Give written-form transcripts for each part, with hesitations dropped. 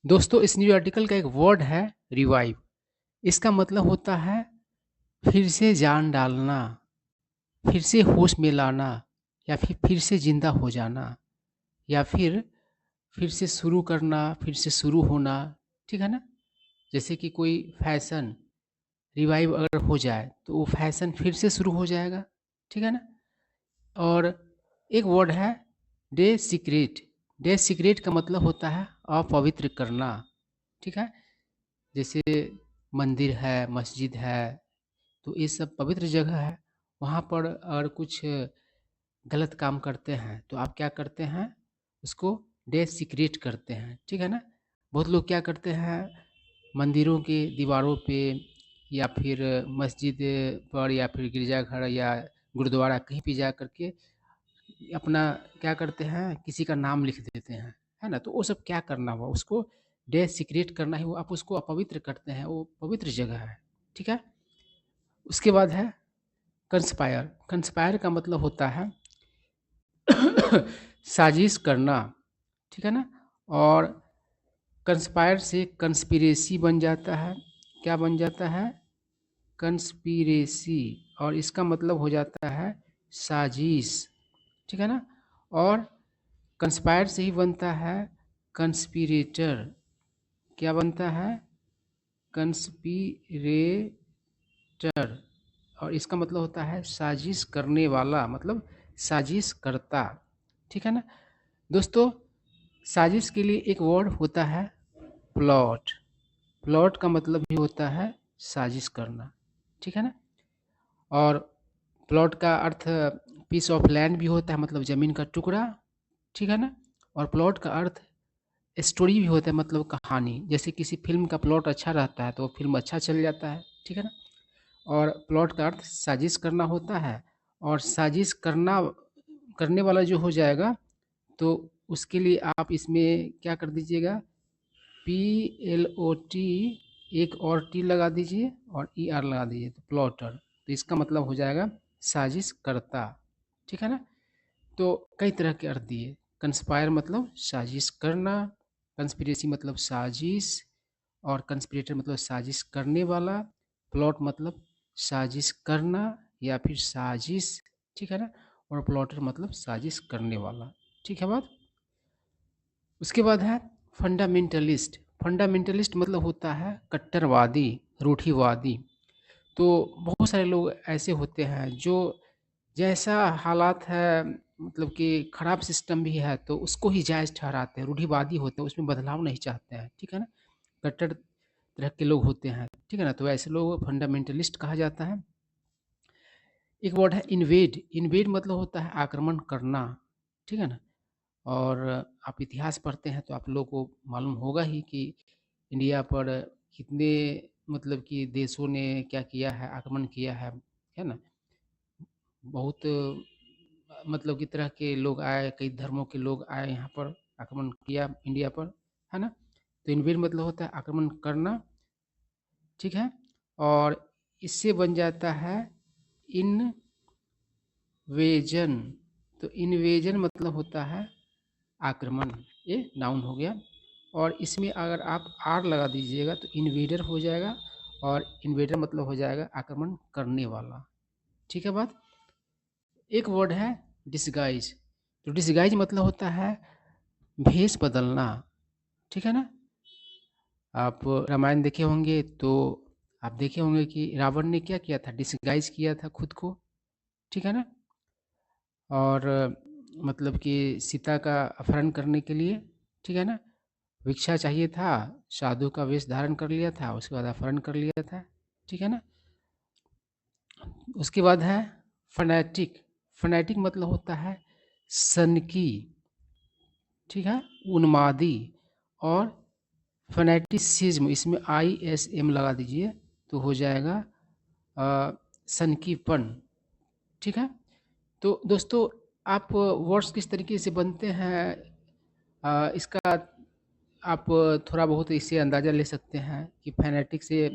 दोस्तों इस news article का एक वर्ड है रिवाइव। इसका मतलब होता है फिर से जान डालना, फिर से होश में लाना या फिर से ज़िंदा हो जाना या फिर से शुरू करना, फिर से शुरू होना, ठीक है ना? जैसे कि कोई फैशन रिवाइव अगर हो जाए तो वो फैशन फिर से शुरू हो जाएगा, ठीक है ना? और एक वर्ड है डे सीक्रेट। डे सीक्रेट का मतलब होता है अपवित्र करना, ठीक है? जैसे मंदिर है, मस्जिद है, तो ये सब पवित्र जगह है। वहाँ पर अगर कुछ गलत काम करते हैं तो आप क्या करते हैं, उसको डेसिक्रेट करते हैं, ठीक है ना? बहुत लोग क्या करते हैं, मंदिरों के दीवारों पे या फिर मस्जिद पर या फिर गिरजाघर या गुरुद्वारा कहीं भी जा कर के अपना क्या करते हैं, किसी का नाम लिख देते हैं, है ना? तो वो सब क्या करना हुआ, उसको डेसिक्रेट करना ही हुआ, आप उसको अपवित्र करते हैं, वो पवित्र जगह है, ठीक है? उसके बाद है कंस्पायर। कंस्पायर का मतलब होता है साजिश करना, ठीक है ना? और कंस्पायर से कंस्पिरेसी बन जाता है। क्या बन जाता है? कंस्पिरेसी। और इसका मतलब हो जाता है साजिश, ठीक है ना? और कंस्पायर से ही बनता है कंस्पिरेटर। क्या बनता है? कंस्पिरेटर। और इसका मतलब होता है साजिश करने वाला, मतलब साजिश करता, ठीक है ना? दोस्तों साजिश के लिए एक वर्ड होता है प्लॉट। प्लॉट का मतलब भी होता है साजिश करना, ठीक है ना? और प्लॉट का अर्थ पीस ऑफ लैंड भी होता है, मतलब ज़मीन का टुकड़ा, ठीक है ना? और प्लॉट का अर्थ स्टोरी भी होता है, मतलब कहानी। जैसे किसी फिल्म का प्लॉट अच्छा रहता है तो वो फिल्म अच्छा चल जाता है, ठीक है ना? और प्लॉट का अर्थ साजिश करना होता है। और साजिश करने वाला जो हो जाएगा तो उसके लिए आप इसमें क्या कर दीजिएगा, PLOT, एक और टी लगा दीजिए और ER लगा दीजिए, तो प्लॉटर। तो इसका मतलब हो जाएगा साजिश करता, ठीक है ना? तो कई तरह के अर्थ दिए। कंस्पायर मतलब साजिश करना, कंस्पिरेसी मतलब साजिश, और कंस्पिरेटर मतलब साजिश करने वाला, प्लॉट मतलब साजिश करना या फिर साजिश, ठीक है ना? और प्लॉटर मतलब साजिश करने वाला, ठीक है बात? उसके बाद है फंडामेंटलिस्ट। फंडामेंटलिस्ट मतलब होता है कट्टरवादी, रूढ़िवादी। तो बहुत सारे लोग ऐसे होते हैं जो जैसा हालात है, मतलब कि खराब सिस्टम भी है तो उसको ही जायज़ ठहराते हैं, रूढ़िवादी होते हैं, उसमें बदलाव नहीं चाहते हैं, ठीक है ना? कट्टर तरह के लोग होते हैं, ठीक है ना? तो ऐसे लोग फंडामेंटलिस्ट कहा जाता है। एक वर्ड है इन्वेड। इन्वेड मतलब होता है आक्रमण करना, ठीक है ना? और आप इतिहास पढ़ते हैं तो आप लोगों को मालूम होगा ही कि इंडिया पर कितने, मतलब कि देशों ने क्या किया है, आक्रमण किया है ना? बहुत मतलब की तरह के लोग आए, कई धर्मों के लोग आए यहाँ पर, आक्रमण किया इंडिया पर, है ना? तो इन्वेड मतलब होता है आक्रमण करना, ठीक है? और इससे बन जाता है इन्वेजन। तो इन्वेजन मतलब होता है आक्रमण, ये नाउन हो गया। और इसमें अगर आप आर लगा दीजिएगा तो इन्वेडर हो जाएगा, और इन्वेडर मतलब हो जाएगा आक्रमण करने वाला, ठीक है बात? एक वर्ड है डिसगाइज। तो डिसगाइज मतलब होता है भेष बदलना, ठीक है ना? आप रामायण देखे होंगे तो आप देखे होंगे कि रावण ने क्या किया था, डिसगाइज किया था खुद को, ठीक है ना? और मतलब कि सीता का अपहरण करने के लिए, ठीक है ना? भिक्षा चाहिए था, साधु का वेश धारण कर लिया था, उसके बाद अपहरण कर लिया था, ठीक है ना? उसके बाद है फनैटिक। फनैटिक मतलब होता है सनकी, ठीक है, उन्मादी। और फनैटिसिज्म, इसमें ISM लगा दीजिए तो हो जाएगा सनकीपन, ठीक है? तो दोस्तों आप वर्ड्स किस तरीके से बनते हैं, इसका आप थोड़ा बहुत इससे अंदाज़ा ले सकते हैं कि फैनेटिक से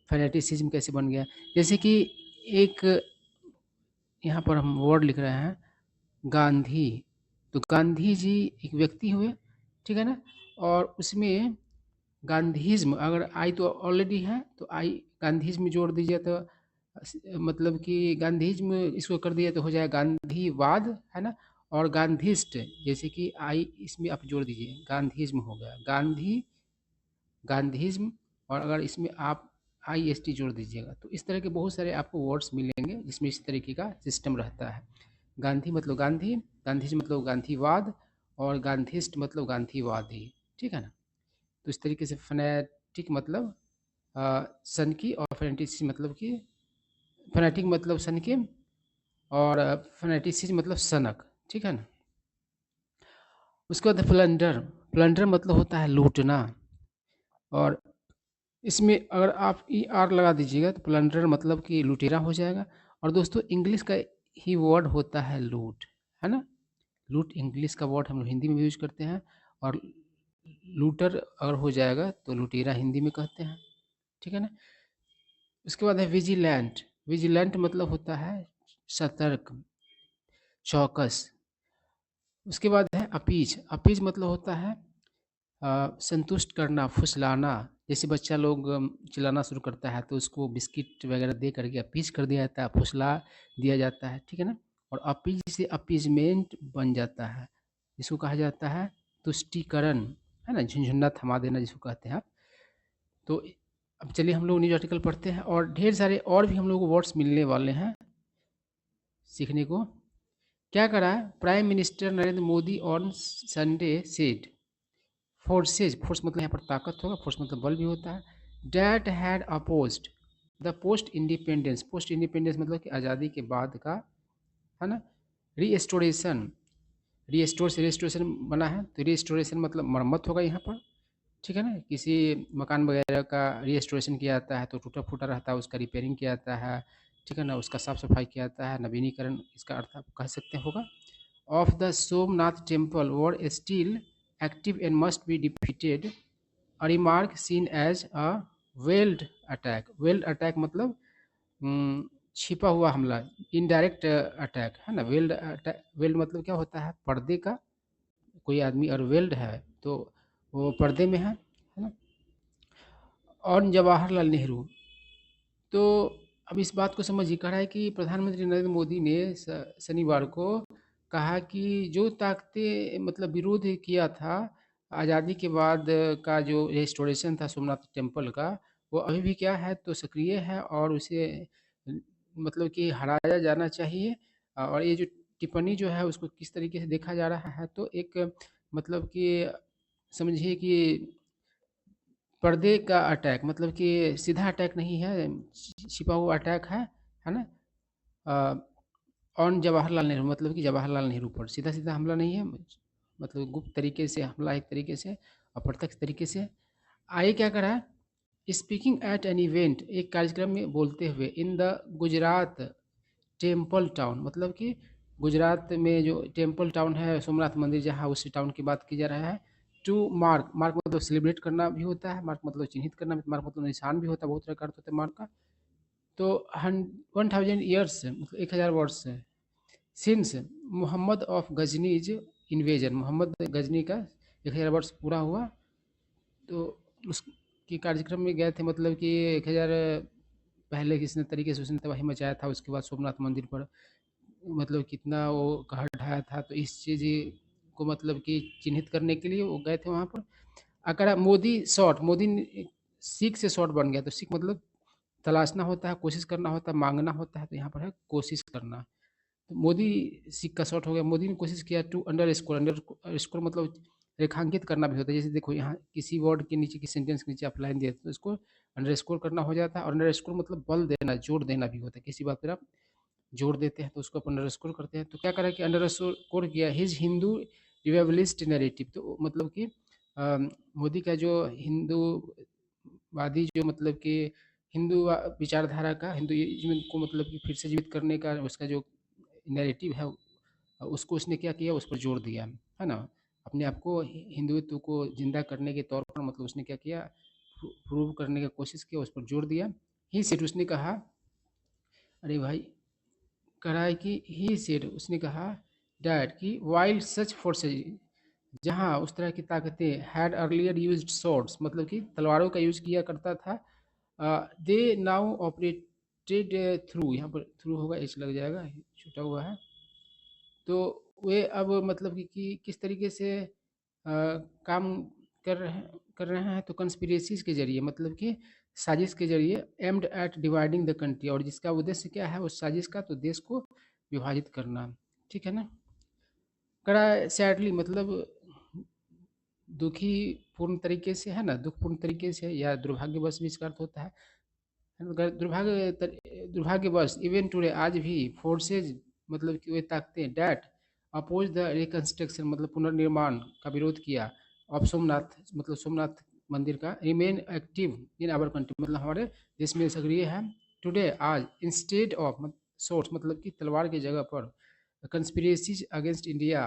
फैनेटिसिज्म कैसे बन गया। जैसे कि एक यहाँ पर हम वर्ड लिख रहे हैं गांधी। तो गांधी जी एक व्यक्ति हुए, ठीक है ना? और उसमें गांधीज्म, अगर आई तो ऑलरेडी है तो आई गांधीज्म जोड़ दीजिए तो मतलब कि गांधीज्म इसको कर दिया तो हो जाएगा गांधीवाद, है ना। और गांधीस्ट, जैसे कि आई इसमें आप जोड़ दीजिए, गांधीज्म हो गया, गांधीज्म। और अगर इसमें आप आई एस टी जोड़ दीजिएगा तो इस तरह के बहुत सारे आपको वर्ड्स मिलेंगे जिसमें इस तरीके का सिस्टम रहता है। गांधी मतलब गांधी, गांधीज्म मतलब गांधीवाद, और गांधीस्ट मतलब गांधीवादी, ठीक है ना। तो इस तरीके से फनेटिक मतलब सन की, और फनेटिसिज्म मतलब कि फनेटिक मतलब सन के, और फनेटिसिज्म मतलब सनक, ठीक है ना। उसके बाद प्लंडर, प्लंडर मतलब होता है लूटना। और इसमें अगर आप ई आर लगा दीजिएगा तो प्लंडर मतलब कि लुटेरा हो जाएगा। और दोस्तों इंग्लिश का ही वर्ड होता है लूट, है ना। लूट इंग्लिश का वर्ड हम लोग हिंदी में भी यूज करते हैं, और लूटर अगर हो जाएगा तो लुटेरा हिंदी में कहते हैं, ठीक है ना। उसके बाद है विजिलेंट, विजिलेंट मतलब होता है सतर्क, चौकस। उसके बाद है अपीज, अपीज मतलब होता है संतुष्ट करना, फुसलाना। जैसे बच्चा लोग चिल्लाना शुरू करता है तो उसको बिस्किट वगैरह दे करके अपीज कर दिया जाता है, फुसला दिया जाता है, ठीक है ना। और अपीज से अपीजमेंट बन जाता है, जिसको कहा जाता है तुष्टीकरण, है ना, झुनझुना थमा देना जिसको कहते हैं आप। तो अब चलिए हम लोग न्यूज आर्टिकल पढ़ते हैं, और ढेर सारे और भी हम लोग को वर्ड्स मिलने वाले हैं सीखने को। क्या करा है prime minister Narendra Modi on Sunday said, forces, force मतलब यहाँ पर ताकत होगा, फोर्स मतलब बल भी होता है, that had opposed the post independence, post independence मतलब कि आज़ादी के बाद का, है ना, रीस्टोरेशन, रीस्टोर से रेस्टोरेशन बना है तो रीस्टोरेशन मतलब मरम्मत होगा यहाँ पर, ठीक है ना। किसी मकान वगैरह का रीस्टोरेशन किया जाता है तो टूटा फूटा रहता है उसका रिपेयरिंग किया जाता है, ठीक है ना, उसका साफ सफाई किया जाता है, नवीनीकरण इसका अर्थ आप कह सकते हैं होगा। of the Somnath temple were still active and must be defeated, a remark seen as a veiled attack, veiled attack मतलब छिपा हुआ हमला, इनडायरेक्ट अटैक, है ना। वेल्ड अटैक, वेल्ड मतलब क्या होता है पर्दे का, कोई आदमी और वेल्ड है तो वो पर्दे में है ना। और जवाहरलाल नेहरू, तो अब इस बात को समझिए, कह रहा है कि प्रधानमंत्री नरेंद्र मोदी ने शनिवार को कहा कि जो ताकतें मतलब विरोध किया था आज़ादी के बाद का जो रेस्टोरेशन था सोमनाथ टेम्पल का, वो अभी भी क्या है तो सक्रिय है, और उसे मतलब कि हराया जाना चाहिए। और ये जो टिप्पणी जो है उसको किस तरीके से देखा जा रहा है तो एक मतलब कि समझिए कि पर्दे का अटैक, मतलब कि सीधा अटैक नहीं है, छिपा हुआ अटैक है ना। ऑन जवाहरलाल नेहरू मतलब कि जवाहरलाल नेहरू पर सीधा सीधा हमला नहीं है, मतलब गुप्त तरीके से हमला एक तरीके से, अप्रत्यक्ष तरीके से। आगे क्या करा है, स्पीकिंग एट एन इवेंट, एक कार्यक्रम में बोलते हुए, in the Gujarat temple town, मतलब कि गुजरात में जो टेम्पल टाउन है सोमनाथ मंदिर जहाँ, उस टाउन की बात की जा रहा है। टू मार्क, मार्क मतलब सेलिब्रेट करना भी होता है, मार्क मतलब चिन्हित करना, मार्क मतलब निशान भी होता है, बहुत तरह का अर्थ होता है मार्क का। तो 1000 ईयर्स मतलब 1000 वर्ष since Mohammed of Ghazni's invasion, Mohammed Ghazni का 1000 वर्ष पूरा हुआ। तो उसके कार्यक्रम में गए थे, मतलब कि 1000 पहले किस तरीके से उसने तबाही मचाया था, उसके बाद सोमनाथ मंदिर पर मतलब कितना वो कहर ढाया था, तो इस चीज़ को मतलब कि चिन्हित करने के लिए वो गए थे वहाँ पर। अगर मोदी शॉर्ट, मोदी सीख से शॉर्ट बन गया, तो सीख मतलब तलाशना होता है, कोशिश करना होता है, मांगना होता है, तो यहाँ पर है कोशिश करना। तो मोदी सीख का शॉर्ट हो गया, मोदी ने कोशिश किया to underscore, underscore मतलब रेखांकित करना भी होता है। जैसे देखो यहाँ किसी वर्ड के नीचे, किसी सेंटेंस के नीचे आप लाइन दिए तो इसको अंडर स्कोर करना हो जाता है, और अंडर स्कोर मतलब बल देना, जोर देना भी होता है, किसी बात पर आप जोड़ देते हैं तो उसको अपन अंडरस्कोर करते हैं। तो क्या करा कि अंडरस्कोर किया हिज हिंदू रिवाइवलिस्ट नैरेटिव, तो मतलब कि मोदी का जो हिंदूवादी जो मतलब कि हिंदू विचारधारा का, हिंदुइज्म को मतलब कि फिर से जीवित करने का उसका जो नैरेटिव है, उसको उसने क्या किया, उस पर जोर दिया, है ना। अपने आप को हिंदुत्व को जिंदा करने के तौर पर मतलब उसने क्या किया, प्रूव करने की कोशिश की, उस पर जोर दिया। ही सेट, उसने कहा, अरे भाई, करा है कि ही सेड, उसने कहा डैट कि वाइल्ड सच फोर्सेज, जहाँ उस तरह की ताकतें हैड अर्लियर यूज्ड swords मतलब कि तलवारों का यूज किया करता था, दे नाउ ऑपरेटेड थ्रू, यहाँ पर थ्रू होगा एच लग जाएगा, छूटा हुआ है। तो वे अब मतलब कि किस तरीके से काम कर रहे हैं तो कंस्पिरेसीज के जरिए, मतलब कि साजिश के जरिए, aimed at dividing the country, और जिसका उद्देश्य क्या है उस साजिश का, तो देश को विभाजित करना। ठीक है ना। कड़ा सैडली मतलब दुखी पूर्ण तरीके से, है ना, दुखपूर्ण तरीके से या दुर्भाग्यवश भी इसका अर्थ होता है। अगर दुर्भाग्यवश इवन टुडे आज भी फोर्सेज मतलब कि वे ताकतें डैट अपोज द रिकंस्ट्रक्शन मतलब पुनर्निर्माण का विरोध किया ऑफ सोमनाथ मतलब सोमनाथ मंदिर का, remain active in our country मतलब हमारे देश में सक्रिय है। टुडे आज इंस्टेड ऑफ सोर्स मतलब कि तलवार की जगह पर conspiracies against India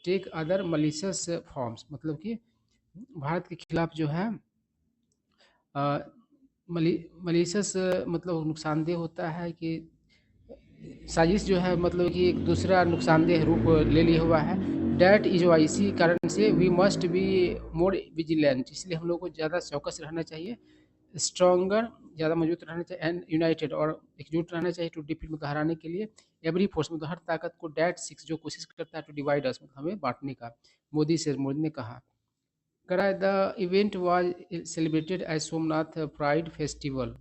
take other malicious forms मतलब कि भारत के खिलाफ जो है मलिशियस मतलब नुकसानदेह होता है कि साजिश जो है मतलब कि एक दूसरा नुकसानदेह रूप ले लिया हुआ है। डैट इज वाई, इसी कारण से we must be more vigilant, इसलिए हम लोग को ज़्यादा चौकस रहना चाहिए, स्ट्रॉन्गर ज़्यादा मजबूत रहना चाहिए, एंड यूनाइटेड और एकजुट रहना चाहिए टू डिफीट मतलब हराने के लिए, एवरी फोर्स मतलब हर ताकत को, डैट सिक्स जो कोशिश करता है टू डिवाइड अस मतलब हमें बांटने का। मोदी ने कहा। करा the event was celebrated as Somnath pride festival,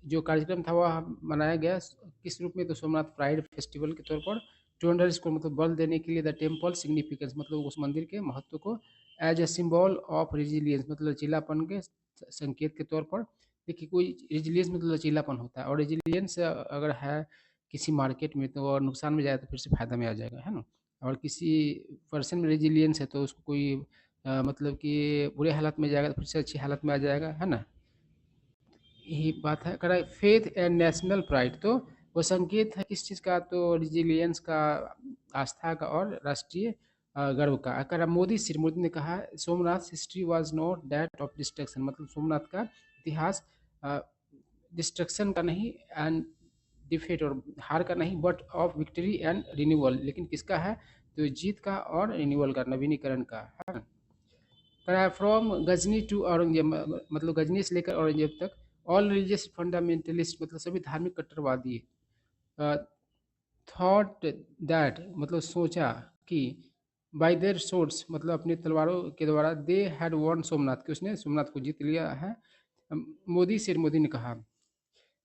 जो कार्यक्रम था वह मनाया गया किस रूप में, तो सोमनाथ प्राइड फेस्टिवल के तौर पर, टू अंडर इसको मतलब बल देने के लिए, द टेम्पल सिग्निफिकेंस मतलब उस मंदिर के महत्व को, as a symbol of resilience मतलब लचीलापन के संकेत के तौर पर। देखिए कोई रिजिलियंस मतलब लचीलापन होता है, और रिजिलियंस अगर है किसी मार्केट में तो और नुकसान में जाए तो फिर से फायदा में आ जाएगा, है ना। और किसी पर्सन में रिजिलियंस है तो उसको कोई मतलब कि बुरे हालत में जाएगा तो फिर से अच्छी हालत में आ जाएगा, है ना। यही बात है। करा फेथ एंड नेशनल प्राइड, तो वो संकेत है किस चीज़ का, तो रिजिलियंस का, आस्था का और राष्ट्रीय गर्व का। करा मोदी ने कहा Somnath history was not that of destruction मतलब सोमनाथ का इतिहास डिस्ट्रक्शन का नहीं एंड डिफेट और हार का नहीं, but of victory and renewal, लेकिन किसका है, तो जीत का और रिन्यूअल का, नवीनीकरण का है। फ्रॉम गजनी टू औरंगजेब मतलब गजनी से लेकर औरंगजेब तक, ऑल रिलीजियस फंडामेंटलिस्ट मतलब सभी धार्मिक कट्टरवादी थॉट दैट मतलब सोचा कि बाय देयर सोर्स मतलब अपनी तलवारों के द्वारा, दे हैड वॉन सोमनाथ कि उसने सोमनाथ को जीत लिया है। मोदी ने कहा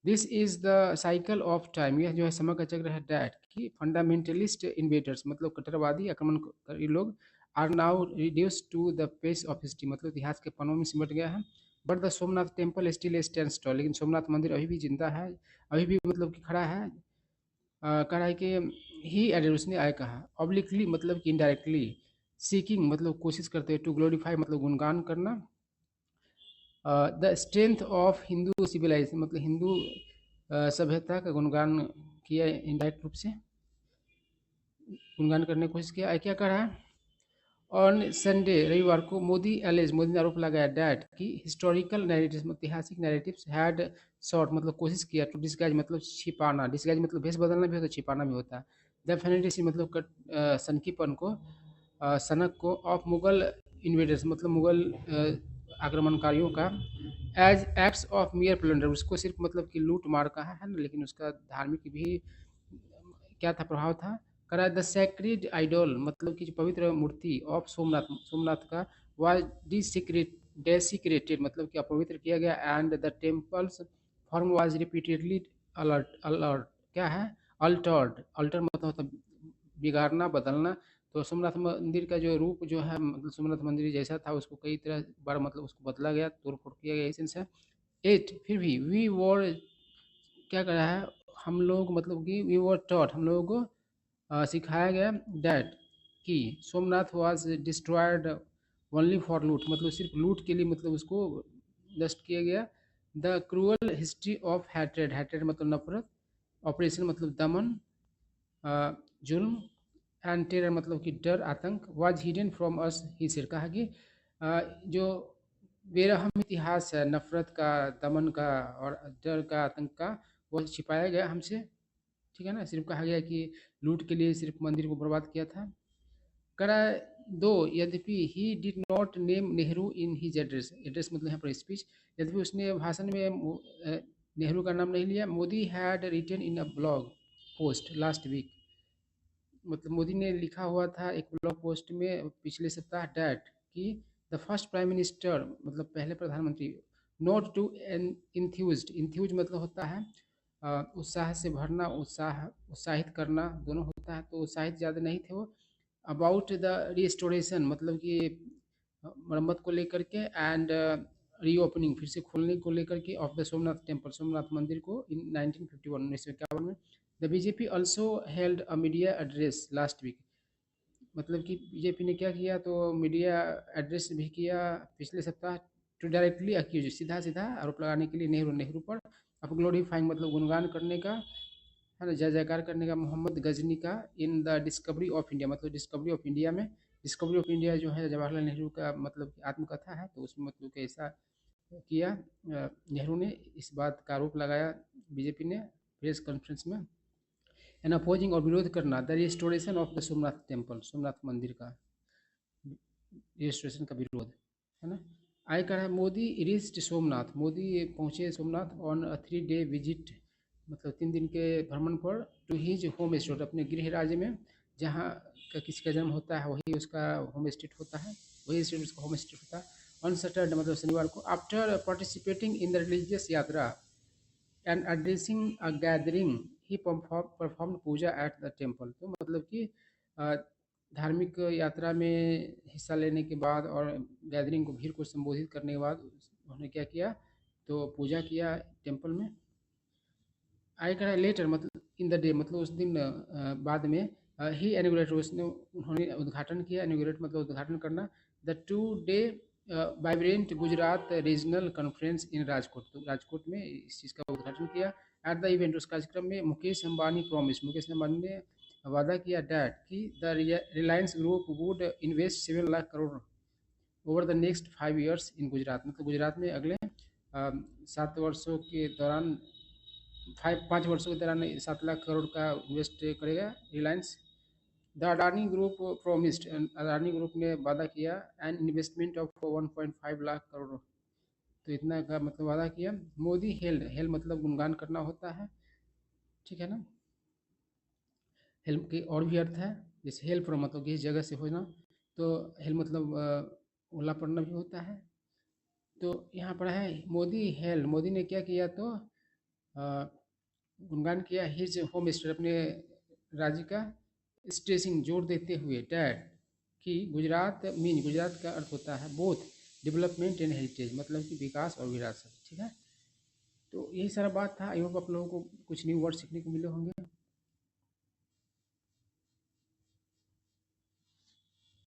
this is the cycle of time, यह जो है समय का चक्र है, डैट कि फंडामेंटलिस्ट इन्वेडर्स मतलब कट्टरवादी आक्रमणकारी लोग, are now reduce to the pace of history मतलब इतिहास के पन्नों में सिमट गया है। But the Somnath temple still stand tall, लेकिन सोमनाथ मंदिर अभी भी जिंदा है, अभी भी मतलब कि खड़ा है। कह रहा है कि ही एडेड उसने आय कहा, ऑब्लिकली मतलब कि इनडायरेक्टली, सीकिंग मतलब कोशिश करते हैं, टू ग्लोरीफाई मतलब गुणगान करना, the strength of Hindu civilization मतलब हिंदू सभ्यता का गुणगान किया, इनडायरेक्ट रूप से गुणगान करने की कोशिश किया। क्या कर रहा है, ऑन संडे रविवार को मोदी ने आरोप लगाया डैट कि हिस्टोरिकल नैरेटिव्स ऐतिहासिक नैरेटिव्स हैड शॉर्ट मतलब कोशिश किया, टू डिस्गाइज मतलब छिपाना, डिस्गाइज मतलब भेष बदलना भी होता है, छिपाना भी होता है, द फेनेटिसी मतलब सनकीपन को, सनक को, ऑफ मुगल इन्वेडर्स मतलब मुगल आक्रमणकारियों का, as acts of mere plunder उसको सिर्फ मतलब कि लूट मार का है ना, लेकिन उसका धार्मिक भी क्या था, प्रभाव था। करा द सैक्रेड आइडल मतलब कि जो पवित्र मूर्ति ऑफ सोमनाथ का, वाज डेसिक्रेटेड मतलब कि अपवित्र किया गया, and the temples form was repeatedly alert क्या है, अल्टर्ड, अल्टर मतलब होता बिगाड़ना बदलना। तो सोमनाथ मंदिर का जो रूप जो है मतलब सोमनाथ मंदिर जैसा था उसको कई तरह बार मतलब उसको बदला गया, तोड़ फोड़ किया गया, एसेंस है। एट फिर भी वी वॉर क्या कर रहा है, हम लोग मतलब कि वी वर टॉट हम लोगों को सिखाया गया डैट कि Somnath was destroyed only for लूट मतलब सिर्फ लूट के लिए मतलब उसको नष्ट किया गया। The cruel history of hatred, hatred मतलब नफरत, ऑपरेशन मतलब दमन, जुल्म, एंड टेरर मतलब कि डर आतंक, वाज हिडन फ्रॉम अस ही सिर, कहा कि जो बेरहम इतिहास है नफरत का, दमन का और डर का, आतंक का, वह छिपाया गया हमसे। ठीक है ना, सिर्फ कहा गया कि लूट के लिए सिर्फ मंदिर को बर्बाद किया था। करा दो यद्यपि he did not name Nehru in his address, address मतलब यहाँ पर स्पीच, यद्यपि उसने भाषण में नेहरू का नाम नहीं लिया। Modi had written in a blog post last week, मतलब मोदी ने लिखा हुआ था एक ब्लॉग पोस्ट में पिछले सप्ताह डैट कि द फर्स्ट प्राइम मिनिस्टर मतलब पहले प्रधानमंत्री नॉट टू इंथ्यूज मतलब होता है उत्साह से भरना, उत्साहित करना दोनों होता है, तो उत्साहित ज़्यादा नहीं थे वो। अबाउट द रिस्टोरेशन मतलब कि मरम्मत को लेकर के, एंड रीओपनिंग फिर से खोलने को लेकर के of the Somnath temple, Somnath मंदिर को इन 1951 1951 में। The BJP also held a media address last week, मतलब कि बीजेपी ने क्या किया तो मीडिया एड्रेस भी किया पिछले सप्ताह, टू डायरेक्टली अक्यूज सीधा सीधा आरोप लगाने के लिए नेहरू पर, अब ग्लोरीफाइंग मतलब गुणगान करने का है ना, जय जयकार करने का मोहम्मद गजनी का in the discovery of India, मतलब डिस्कवरी ऑफ इंडिया में, डिस्कवरी ऑफ इंडिया जो है जवाहरलाल नेहरू का मतलब आत्मकथा है, तो उसमें मतलब कैसा किया नेहरू ने, इस बात का आरोप लगाया बीजेपी ने प्रेस कॉन्फ्रेंस में। एंड अपोजिंग और विरोध करना the restoration of the Somnath temple, Somnath मंदिर का रिस्टोरेशन का विरोध है ना। आय कर है मोदी रीच्ड सोमनाथ, मोदी पहुँचे Somnath on a 3-day visit, मतलब 3 दिन के भ्रमण पर, टू हीज होम स्टेट अपने गृह राज्य में, जहाँ का किसी का जन्म होता है वही उसका होम स्टेट होता है, वही स्टेट उसका होम स्टेट होता है। ऑन सैटरडे मतलब शनिवार को, after participating in the religious yatra and addressing a gathering he perform puja at the temple, तो मतलब कि धार्मिक यात्रा में हिस्सा लेने के बाद और गैदरिंग को, भीड़ को संबोधित करने के बाद उन्होंने क्या किया तो पूजा किया टेम्पल में। आई कह लेटर मतलब इन द डे मतलब उस दिन बाद में ही एनिगुलेट, उसने उन्होंने उद्घाटन किया, एनिगुलेट मतलब उद्घाटन करना, the 2-day vibrant Gujarat regional conference in Rajkot, तो राजकोट में इस चीज़ का उद्घाटन किया। एट द इवेंट उस कार्यक्रम में मुकेश अंबानी प्रॉमिस, मुकेश अंबानी ने वादा किया डैट कि the Reliance group would invest 7 lakh crore over the next 5 years इन गुजरात, मतलब गुजरात में अगले 7 वर्षों के दौरान, 5 वर्षों के दौरान 7 लाख करोड़ का इन्वेस्ट करेगा Reliance. The Adani group promised, Adani group ने वादा किया an investment of 1.5 lakh crore, तो इतना का मतलब वादा किया। मोदी हेल्ड, हेल्ड मतलब गुणगान करना होता है, ठीक है ना। हेल्प के और भी अर्थ है, जैसे हेल्प फ्रॉम मतलब किसी जगह से होना, तो हेल्प मतलब ओला पड़ना भी होता है। तो यहाँ पर है मोदी हेल्ड, मोदी ने क्या किया तो गुणगान किया हिज होम स्टेट अपने राज्य का, स्ट्रेसिंग जोर देते हुए डैट कि गुजरात मीन, गुजरात का अर्थ होता है बोथ डेवलपमेंट एंड हेरिटेज, मतलब कि विकास और विरासत, ठीक है। तो यही सारा बात था, आई होप आप लोगों को कुछ न्यू वर्ड सीखने को मिले होंगे।